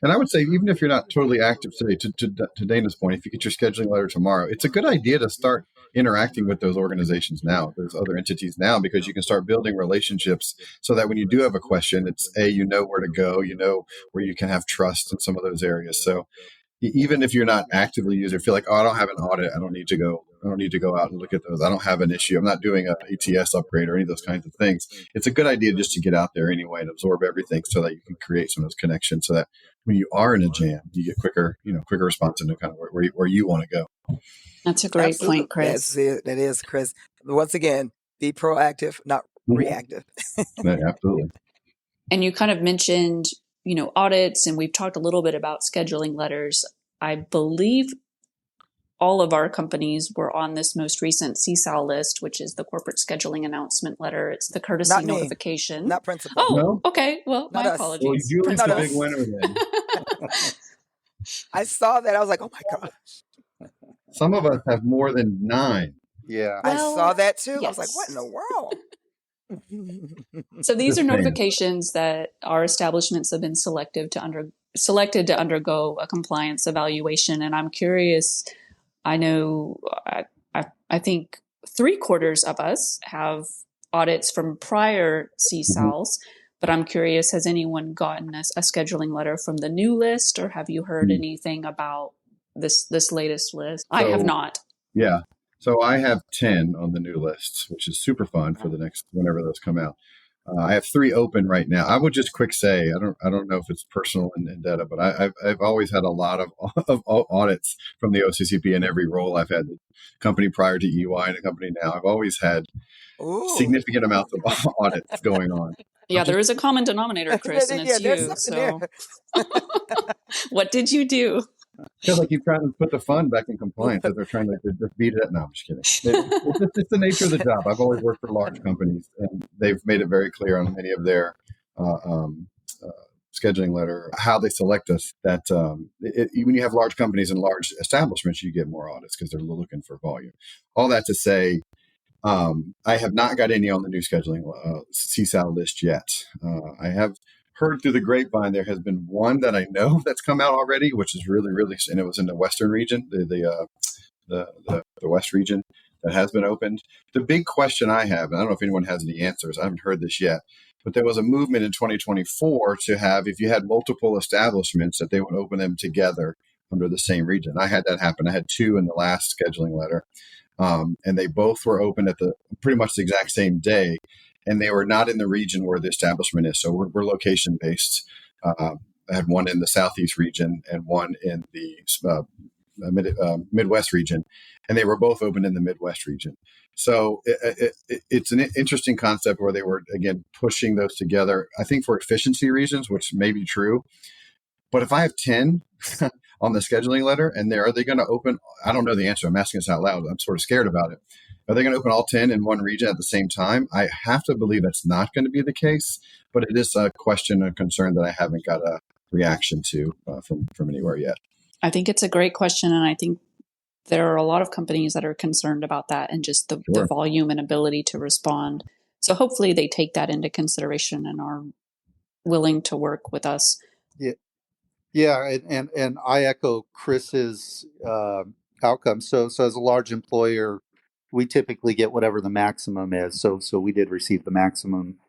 And I would say, even if you're not totally active today, to Dana's point, if you get your scheduling letter tomorrow, it's a good idea to start interacting with those organizations now, those other entities now, because you can start building relationships so that when you do have a question, it's you know where to go, you know where you can have trust in some of those areas. So even if you're not actively using, feel like, oh, I don't have an audit, I don't need to go out and look at those, I don't have an issue, I'm not doing an ATS upgrade or any of those kinds of things. It's a good idea just to get out there anyway and absorb everything so that you can create some of those connections, so that when you are in a jam, you get quicker response into kind of where you want to go. That's a great point, Chris. That is, Chris. Once again, be proactive, not reactive. Absolutely. And you kind of mentioned, audits, and we've talked a little bit about scheduling letters. I believe all of our companies were on this most recent CSAL list, which is the corporate scheduling announcement letter. It's the courtesy Not me. notification. Not principal. Oh, No? okay. Well, Not my us. apologies. Well, Julie's the big winner then. I saw that. I was like, oh my gosh. Some of us have more than 9. Yeah. I saw that too. Yes. I was like, what in the world? So these Just are saying. notifications that our establishments have been selected to undergo a compliance evaluation. And I'm curious, I know, I think 3/4 of us have audits from prior CSALs, but I'm curious, has anyone gotten a scheduling letter from the new list, or have you heard anything about this latest list? I have not. Yeah. So I have 10 on the new list, which is super fun for the next, whenever those come out. I have 3 open right now. I would just quick say, I don't know if it's personal in data, but I've always had a lot of audits from the OFCCP in every role I've had. The company prior to EY and a company now, I've always had significant amounts of audits going on. Yeah, there is a common denominator, Chris, and it's you. So what did you do? Because I keep trying to put the fun back in compliance as they're trying to just beat it. No, I'm just kidding. It's the nature of the job. I've always worked for large companies, and they've made it very clear on many of their scheduling letter how they select us that when you have large companies and large establishments, you get more audits because they're looking for volume. All that to say, I have not got any on the new scheduling CSAL list yet. I have heard through the grapevine there has been one that I know that's come out already, which is really, really, and it was in the Western region, the West region that has been opened. The big question I have, and I don't know if anyone has any answers, I haven't heard this yet, but there was a movement in 2024 to have, if you had multiple establishments, that they would open them together under the same region. I had that happen. I had 2 in the last scheduling letter, and they both were open at pretty much the exact same day. And they were not in the region where the establishment is. So we're location based. I had one in the Southeast region and one in the Midwest region. And they were both open in the Midwest region. So it's an interesting concept where they were, again, pushing those together, I think for efficiency reasons, which may be true. But if I have 10 on the scheduling letter and are they going to open, I don't know the answer. I'm asking this out loud. I'm sort of scared about it. Are they going to open all 10 in one region at the same time? I have to believe that's not going to be the case, but it is a question and concern that I haven't got a reaction to from anywhere yet. I think it's a great question, and I think there are a lot of companies that are concerned about that and just the volume and ability to respond. So hopefully they take that into consideration and are willing to work with us. Yeah, and I echo Chris's outcome. So as a large employer, we typically get whatever the maximum is. So we did receive the maximum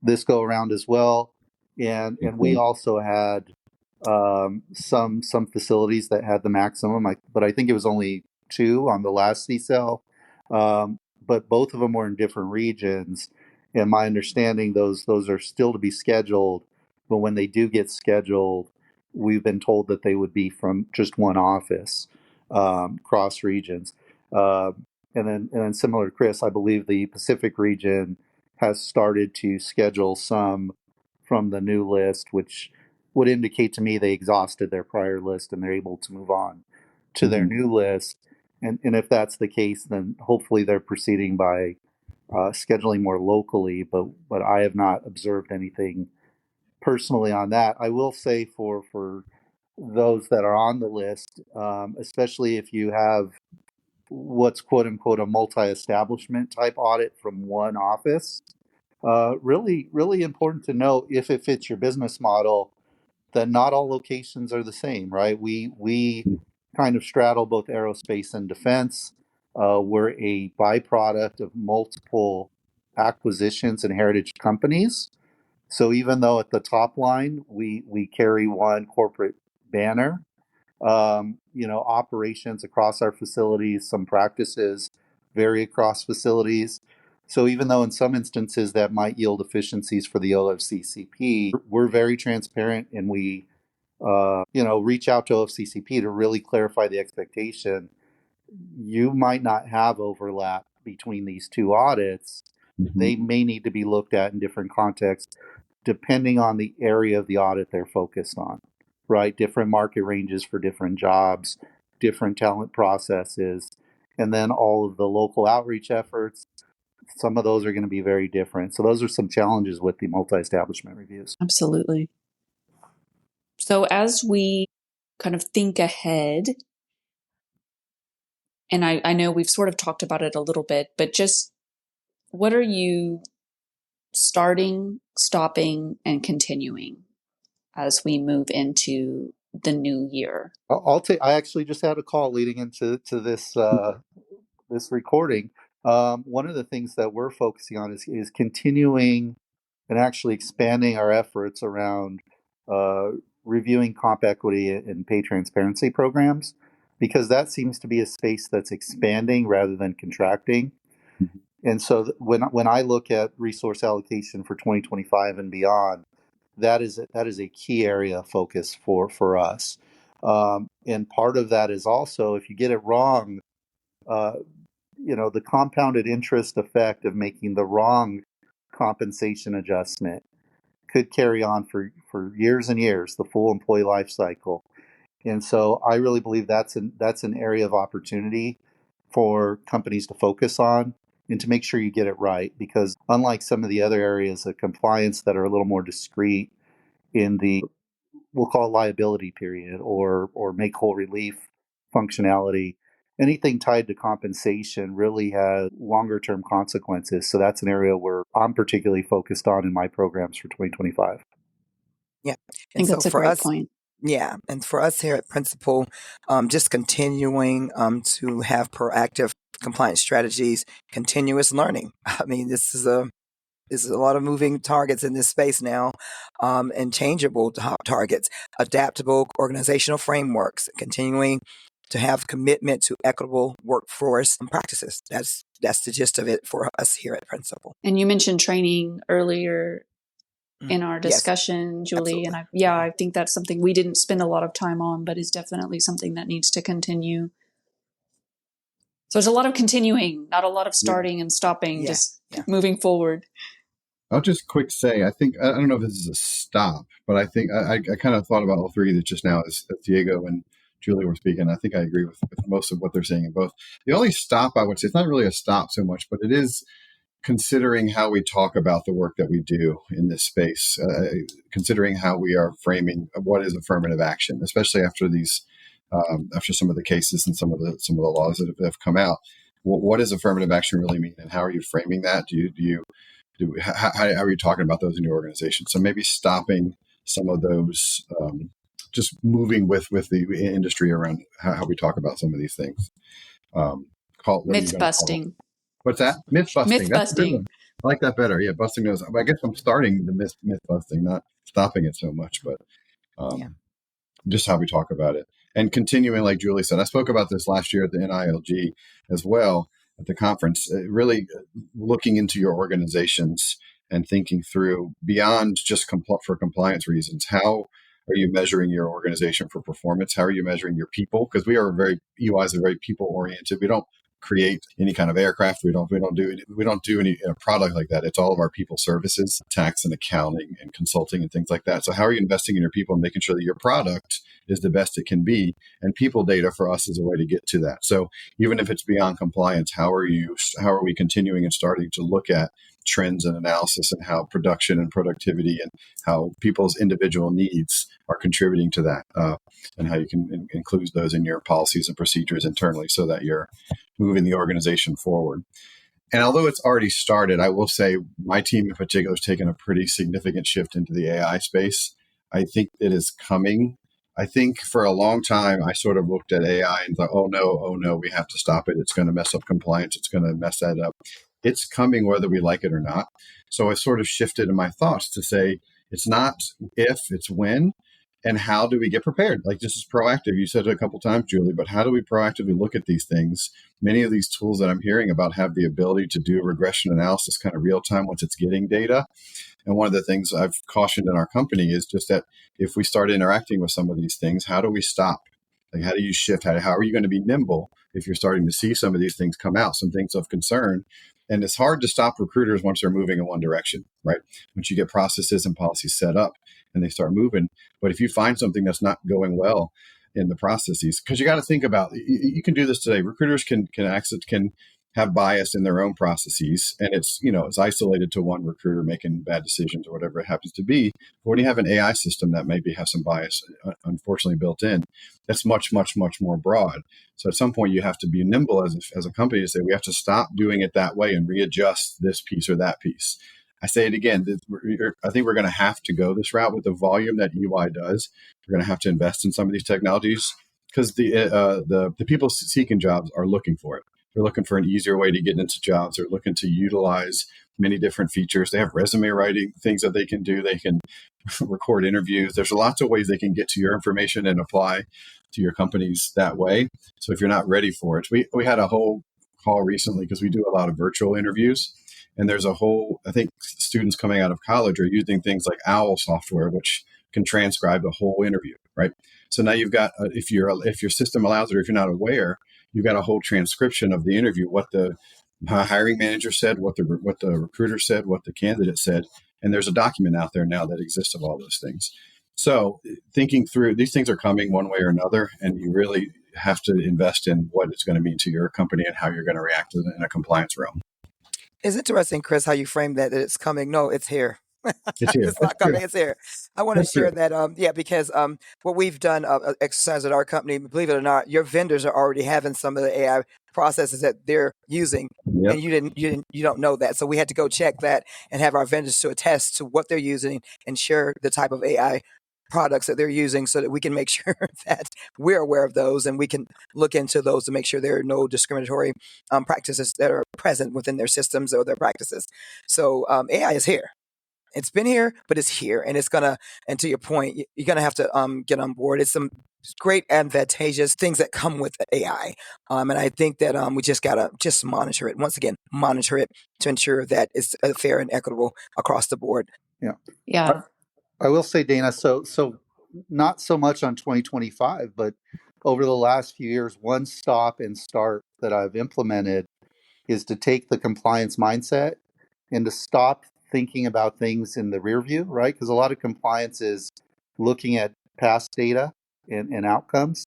this go around as well, and we also had some facilities that had the maximum. But I think it was only 2 on the last CSAL. But but both of them were in different regions. And my understanding, those are still to be scheduled. But when they do get scheduled, we've been told that they would be from just one office, cross regions. And then similar to Chris, I believe the Pacific region has started to schedule some from the new list, which would indicate to me they exhausted their prior list and they're able to move on to their new list. And if that's the case, then hopefully they're proceeding by scheduling more locally. But I have not observed anything personally on that. I will say for those that are on the list, especially if you have what's quote unquote a multi-establishment type audit from one office, really, really important to know if it fits your business model that not all locations are the same, right? We kind of straddle both aerospace and defense. We're a byproduct of multiple acquisitions and heritage companies. So even though at the top line we carry one corporate banner, operations across our facilities, some practices vary across facilities. So even though in some instances that might yield efficiencies for the OFCCP, we're very transparent and we, reach out to OFCCP to really clarify the expectation. You might not have overlap between these two audits. They may need to be looked at in different contexts, depending on the area of the audit they're focused on, right? Different market ranges for different jobs, different talent processes, and then all of the local outreach efforts. Some of those are going to be very different. So those are some challenges with the multi-establishment reviews. Absolutely. So as we kind of think ahead, and I know we've sort of talked about it a little bit, but just what are you starting, stopping, and continuing as we move into the new year? I actually just had a call leading into this this recording. One of the things that we're focusing on is continuing and actually expanding our efforts around reviewing comp equity and pay transparency programs, because that seems to be a space that's expanding rather than contracting. And so when I look at resource allocation for 2025 and beyond, that is a key area of focus for us. And part of that is also, if you get it wrong, the compounded interest effect of making the wrong compensation adjustment could carry on for years and years, the full employee life cycle. And so I really believe that's an area of opportunity for companies to focus on and to make sure you get it right, because unlike some of the other areas of compliance that are a little more discreet in the, we'll call it liability period or make whole relief functionality, anything tied to compensation really has longer term consequences. So that's an area where I'm particularly focused on in my programs for 2025. Yeah. I think that's a great point. Yeah. And for us here at Principal, just continuing to have proactive compliance strategies, continuous learning. I mean, this is a lot of moving targets in this space now, and changeable targets, adaptable organizational frameworks, continuing to have commitment to equitable workforce practices. That's the gist of it for us here at Principal. And you mentioned training earlier in our discussion, yes, Julie, absolutely. And I think that's something we didn't spend a lot of time on, but is definitely something that needs to continue. So there's a lot of continuing, not a lot of starting and stopping, just moving forward. I'll just quick say, I don't know if this is a stop, but I think I kind of thought about all three that just now as Diego and Julie were speaking. I think I agree with most of what they're saying in both. The only stop I would say, it's not really a stop so much, but it is considering how we talk about the work that we do in this space, considering how we are framing what is affirmative action, especially after after some of the cases and some of the laws that have come out. What does affirmative action really mean, and how are you framing that? How are you talking about those in your organization? So maybe stopping some of those, just moving with the industry around how we talk about some of these things. Myth busting. What's that? Myth busting. Myth busting. I like that better. Yeah, busting those. I guess I'm starting the myth busting, not stopping it so much, but just how we talk about it. And continuing, like Julie said, I spoke about this last year at the NILG as well. at the conference, really looking into your organizations and thinking through beyond just for compliance reasons. How are you measuring your organization for performance? How are you measuring your people? Because EY is a very people oriented. We don't create any kind of aircraft. We don't do any product like that. It's all of our people services, tax and accounting and consulting and things like that. So how are you investing in your people and making sure that your product is the best it can be? And people data for us is a way to get to that. So even if it's beyond compliance, how are we continuing and starting to look at trends and analysis and how production and productivity and how people's individual needs are contributing to that, and how you can include those in your policies and procedures internally so that you're moving the organization forward. And although it's already started, I will say my team in particular has taken a pretty significant shift into the AI space. I think it is coming. I think for a long time, I sort of looked at AI and thought, oh no, we have to stop it. It's going to mess up compliance. It's going to mess that up. It's coming whether we like it or not. So I sort of shifted in my thoughts to say, it's not if, it's when. And how do we get prepared? Like, this is proactive. You said it a couple times, Julie, but how do we proactively look at these things? Many of these tools that I'm hearing about have the ability to do regression analysis kind of real time once it's getting data. And one of the things I've cautioned in our company is just that if we start interacting with some of these things, how do we stop? Like, how do you shift? How are you going to be nimble if you're starting to see some of these things come out, some things of concern? And it's hard to stop recruiters once they're moving in one direction, right? Once you get processes and policies set up and they start moving. But if you find something that's not going well in the processes, because you got to think about, you can do this today. Recruiters can have bias in their own processes, and it's isolated to one recruiter making bad decisions or whatever it happens to be. But when you have an AI system that maybe has some bias, unfortunately built in, that's much, much, much more broad. So at some point you have to be nimble as a company to say, we have to stop doing it that way and readjust this piece or that piece. I say it again, I think we're going to have to go this route with the volume that EY does. We're going to have to invest in some of these technologies because the people seeking jobs are looking for it. They're looking for an easier way to get into jobs. They're looking to utilize many different features. They have resume writing things that they can do. They can record interviews. There's lots of ways they can get to your information and apply to your companies that way. So if you're not ready for it, we had a whole call recently because we do a lot of virtual interviews. And there's I think students coming out of college are using things like OWL software, which can transcribe the whole interview, right? So now you've got, if your system allows it, or if you're not aware, you've got a whole transcription of the interview, what the hiring manager said, what the recruiter said, what the candidate said. And there's a document out there now that exists of all those things. So thinking through, these things are coming one way or another, and you really have to invest in what it's going to mean to your company and how you're going to react to it in a compliance realm. It's interesting, Chris, how you frame that it's coming. No, it's here. It's here. It's not coming. It's here. I want to share that. Because what we've done exercise at our company, believe it or not, your vendors are already having some of the AI processes that they're using, Yep. and you don't know that. So we had to go check that and have our vendors to attest to what they're using and share the type of AI products that they're using so that we can make sure that we're aware of those and we can look into those to make sure there are no discriminatory practices that are present within their systems or their practices. So AI is here. It's been here, but it's here, and it's gonna. And to your point, you're gonna have to get on board. It's some great advantageous things that come with AI, and I think that we just gotta monitor it. Once again, monitor it to ensure that it's fair and equitable across the board. Yeah. I will say, Dana, so not so much on 2025, but over the last few years, one stop and start that I've implemented is to take the compliance mindset and to stop thinking about things in the rear view, right? Because a lot of compliance is looking at past data and outcomes,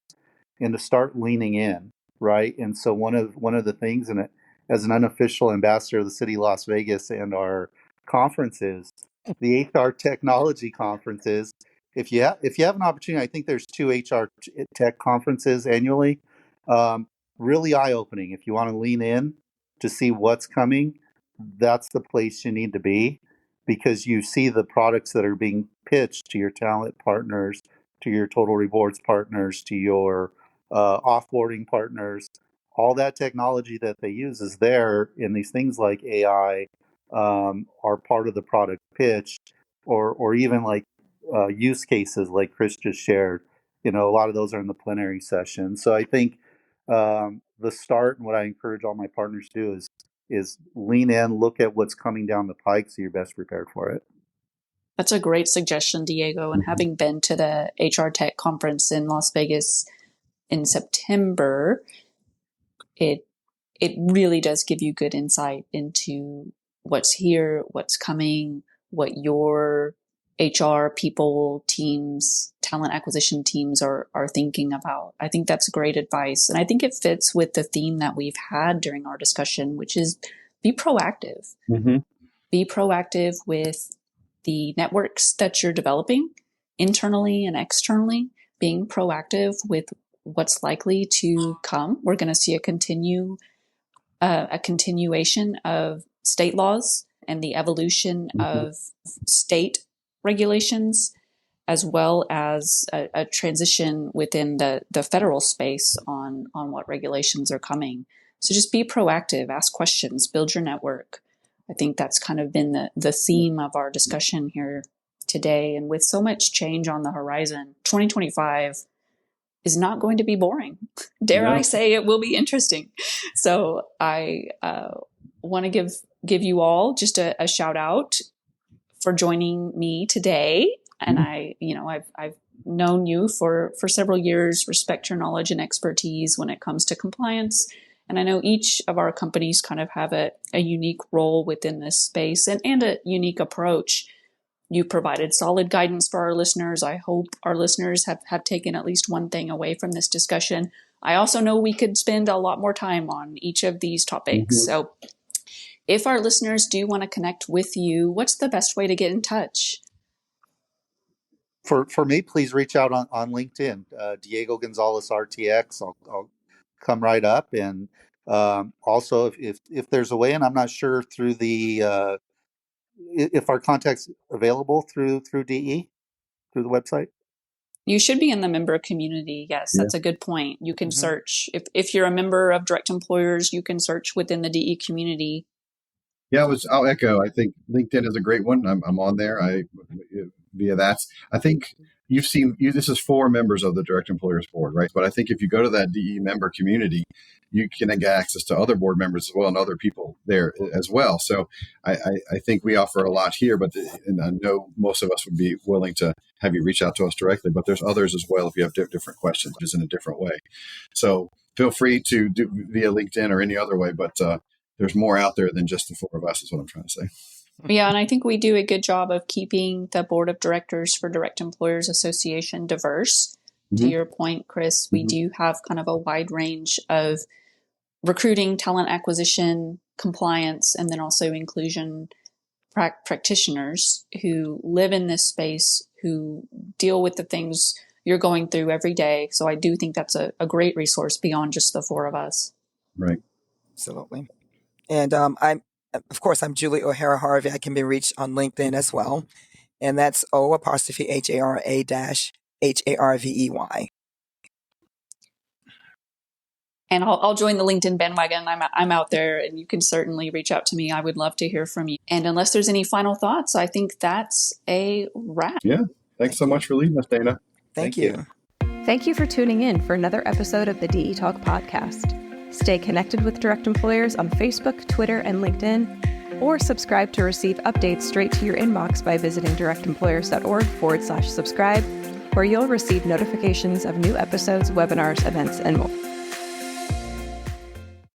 and to start leaning in, right? And so one of the things, and as an unofficial ambassador of the city of Las Vegas and our conferences, the HR technology conferences, if you have an opportunity, I think there's 2 HR tech conferences annually. Really eye-opening. If you want to lean in to see what's coming, that's the place you need to be, because you see the products that are being pitched to your talent partners, to your total rewards partners, to your offboarding partners. All that technology that they use is there, and these things like AI are part of the product pitch, or even like use cases like Chris just shared. A lot of those are in the plenary session. So I think the start, and what I encourage all my partners to do is lean in, look at what's coming down the pike, so you're best prepared for it. That's a great suggestion, Diego. And having been to the HR Tech conference in Las Vegas in September, it really does give you good insight into what's here, what's coming, what your HR people, teams, talent acquisition teams are thinking about. I think that's great advice. And I think it fits with the theme that we've had during our discussion, which is be proactive. Mm-hmm. Be proactive with the networks that you're developing internally and externally, being proactive with what's likely to come. We're going to see a continuation of state laws and the evolution of state regulations, as well as a transition within the federal space on what regulations are coming. So just be proactive, ask questions, build your network. I think that's kind of been the theme of our discussion here today. And with so much change on the horizon, 2025 is not going to be boring. Dare I say it will be interesting. So I want to give you all just a shout out for joining me today. And I've known you for several years, respect your knowledge and expertise when it comes to compliance. And I know each of our companies kind of have a unique role within this space and a unique approach. You provided solid guidance for our listeners. I hope our listeners have taken at least one thing away from this discussion. I also know we could spend a lot more time on each of these topics. So if our listeners do want to connect with you, what's the best way to get in touch? For me, please reach out on LinkedIn, Diego Gonzalez RTX. I'll come right up. And also, if there's a way, and I'm not sure through the if our contact's available through DE, through the website. You should be in the member community. Yes, that's a good point. You can search. If you're a member of Direct Employers, you can search within the DE community. Yeah, I'll echo. I think LinkedIn is a great one. I'm on there. Via that. I think you've seen this is for members of the Direct Employers Board, right? But I think if you go to that DE member community, you can get access to other board members as well and other people there as well. So I think we offer a lot here, and I know most of us would be willing to have you reach out to us directly, but there's others as well if you have different questions, just in a different way. So feel free to do via LinkedIn or any other way, but there's more out there than just the four of us is what I'm trying to say. Yeah, and I think we do a good job of keeping the board of directors for Direct Employers Association diverse. To your point, Chris, we do have kind of a wide range of recruiting, talent acquisition, compliance, and then also inclusion practitioners who live in this space, who deal with the things you're going through every day. So I do think that's a great resource beyond just the four of us. Right. Absolutely. And I'm Julie O'Hara Harvey. I can be reached on LinkedIn as well. And that's O''HARA-HARVEY. And I'll join the LinkedIn bandwagon. I'm out there, and you can certainly reach out to me. I would love to hear from you. And unless there's any final thoughts, I think that's a wrap. Yeah. Thanks so much for leading us, Dana. Thank you. Thank you for tuning in for another episode of the DE Talk podcast. Stay connected with Direct Employers on Facebook, Twitter, and LinkedIn, or subscribe to receive updates straight to your inbox by visiting directemployers.org/subscribe, where you'll receive notifications of new episodes, webinars, events, and more.